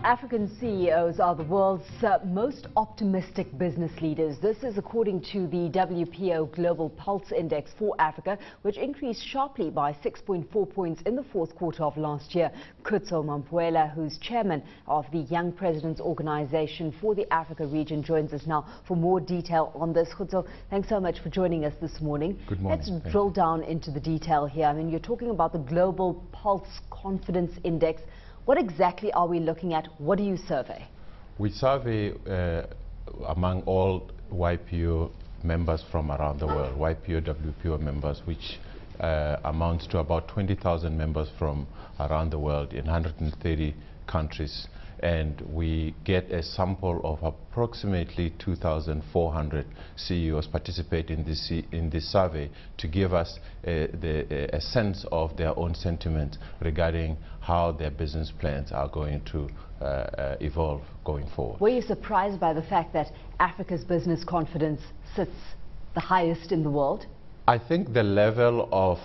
African CEOs are the world's most optimistic business leaders. This is according to the YPO Global Pulse Index for Africa, which increased sharply by 6.4 points in the fourth quarter of last year. Kutso Mampuela, who's chairman of the Young Presidents Organization for the Africa region, joins us now for more detail on this. Kutso, thanks so much for joining us this morning. Good morning. Let's drill down into the detail here. I mean, you're talking about the Global Pulse Confidence Index. What exactly are we looking at? What do you survey? We survey among all YPO members from around the world, YPO, WPO members, which amounts to about 20,000 members from around the world in 130 countries. And we get a sample of approximately 2,400 CEOs participate in this survey to give us a sense of their own sentiment regarding how their business plans are going to evolve going forward. Were you surprised by the fact that Africa's business confidence sits the highest in the world? I think the level of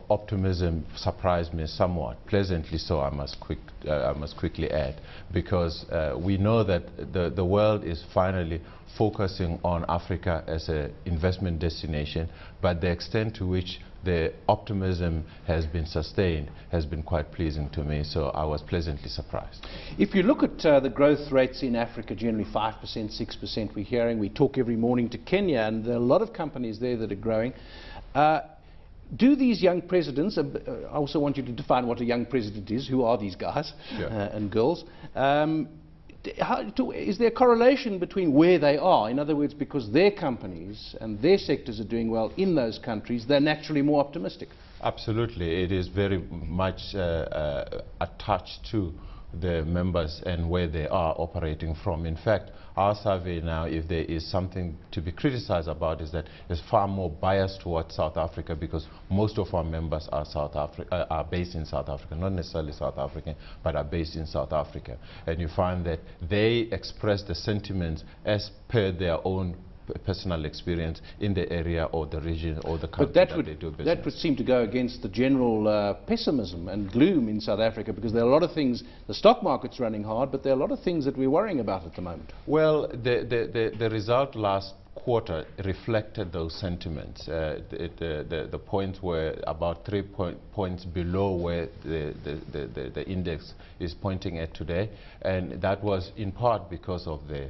optimism surprised me somewhat, pleasantly so, I must quickly add, because we know that the world is finally focusing on Africa as an investment destination, but the extent to which the optimism has been sustained has been quite pleasing to me, so I was pleasantly surprised. If you look at the growth rates in Africa, generally 5%, 6% we're hearing. We talk every morning to Kenya, and there are a lot of companies there that are growing. Do these young presidents, I also want you to define what a young president is, who are these guys and girls, is there a correlation between where they are? In other words, because their companies and their sectors are doing well in those countries, they're naturally more optimistic? Absolutely. It is very much attached to the members and where they are operating from. In fact, our survey now, if there is something to be criticized about, is that it's far more biased towards South Africa, because most of our members are are based in South Africa, not necessarily South African, but are based in South Africa. And you find that they express the sentiments as per their own personal experience in the area or the region or the country that they do business. That would seem to go against the general pessimism and gloom in South Africa, because there are a lot of things, the stock market's running hard, but there are a lot of things that we're worrying about at the moment. Well, the result last quarter reflected those sentiments. The points were about 3 points below where the index is pointing at today, and that was in part because of the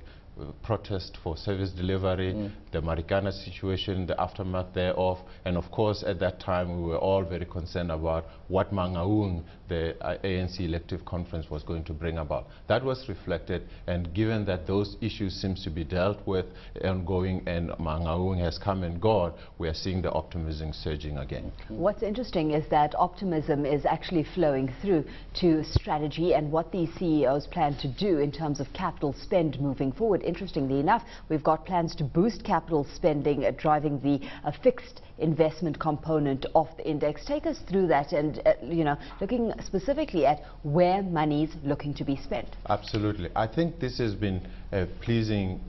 protest for service delivery, the Marikana situation, the aftermath thereof, and of course at that time we were all very concerned about what Mangaung, the ANC elective conference, was going to bring about. That was reflected, and given that those issues seems to be dealt with ongoing and Mangaung has come and gone, we are seeing the optimism surging again. What's interesting is that optimism is actually flowing through to strategy and what these CEOs plan to do in terms of capital spend moving forward. Interestingly enough, we've got plans to boost capital spending, driving the fixed investment component of the index. Take us through that, and you know, looking specifically at where money's looking to be spent. Absolutely. I think this has been a pleasing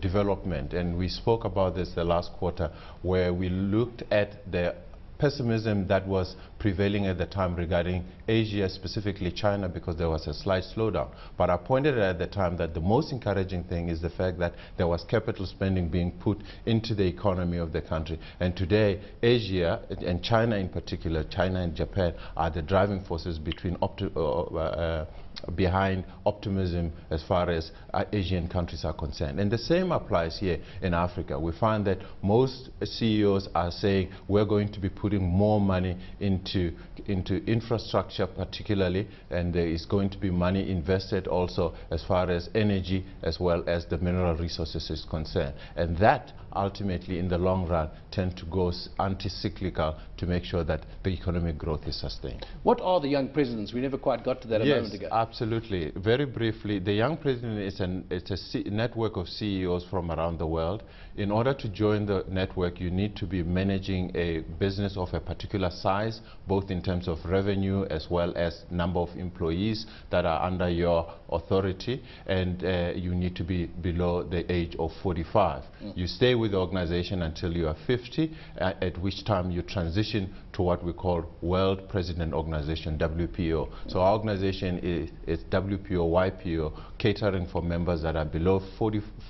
development, and we spoke about this the last quarter, where we looked at the pessimism that was prevailing at the time regarding Asia, specifically China, because there was a slight slowdown. But I pointed out at the time that the most encouraging thing is the fact that there was capital spending being put into the economy of the country. And today, Asia, and China in particular, China and Japan, are the driving forces behind optimism as far as Asian countries are concerned. And the same applies here in Africa. We find that most CEOs are saying we're going to be putting more money into infrastructure particularly, and there is going to be money invested also as far as energy as well as the mineral resources is concerned. And that ultimately in the long run tend to go anti-cyclical to make sure that the economic growth is sustained. What are the young presidents? We never quite got to that a moment ago. Absolutely. Very briefly, the Young President is a network of CEOs from around the world. In order to join the network, you need to be managing a business of a particular size, both in terms of revenue as well as number of employees that are under your authority, and you need to be below the age of 45. You stay with the organization until you are 50, at which time you transition addition to what we call World President Organization, WPO. So our organization is WPO, YPO, catering for members that are below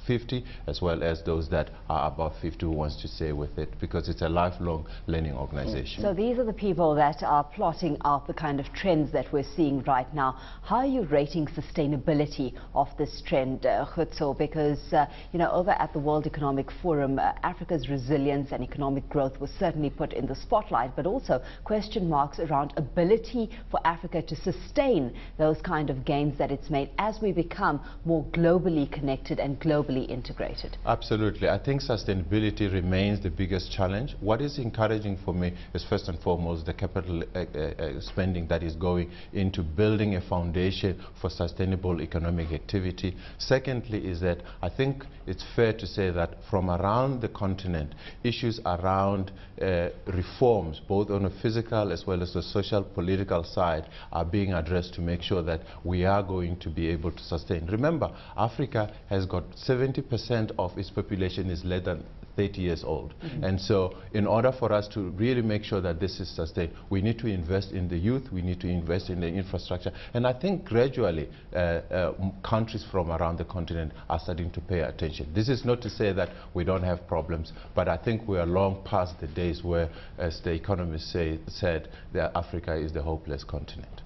50, as well as those that are above 50 who wants to stay with it, because it's a lifelong learning organization. So these are the people that are plotting out the kind of trends that we're seeing right now. How are you rating sustainability of this trend, Khutso? Because, you know, over at the World Economic Forum, Africa's resilience and economic growth was certainly put in the spotlight, but also question marks around ability for Africa to sustain those kind of gains that it's made as we become more globally connected and globally integrated. Absolutely. I think sustainability remains the biggest challenge. What is encouraging for me is first and foremost the capital spending that is going into building a foundation for sustainable economic activity. Secondly is that I think it's fair to say that from around the continent, issues around reforms, both on a physical as well as the social political side, are being addressed to make sure that we are going to be able to sustain. Remember, Africa has got 70% of its population is less than 30 years old. And so in order for us to really make sure that this is sustained, we need to invest in the youth, we need to invest in the infrastructure. And I think gradually countries from around the continent are starting to pay attention. This is not to say that we don't have problems, but I think we are long past the days where, as the economists said, that Africa is the hopeless continent.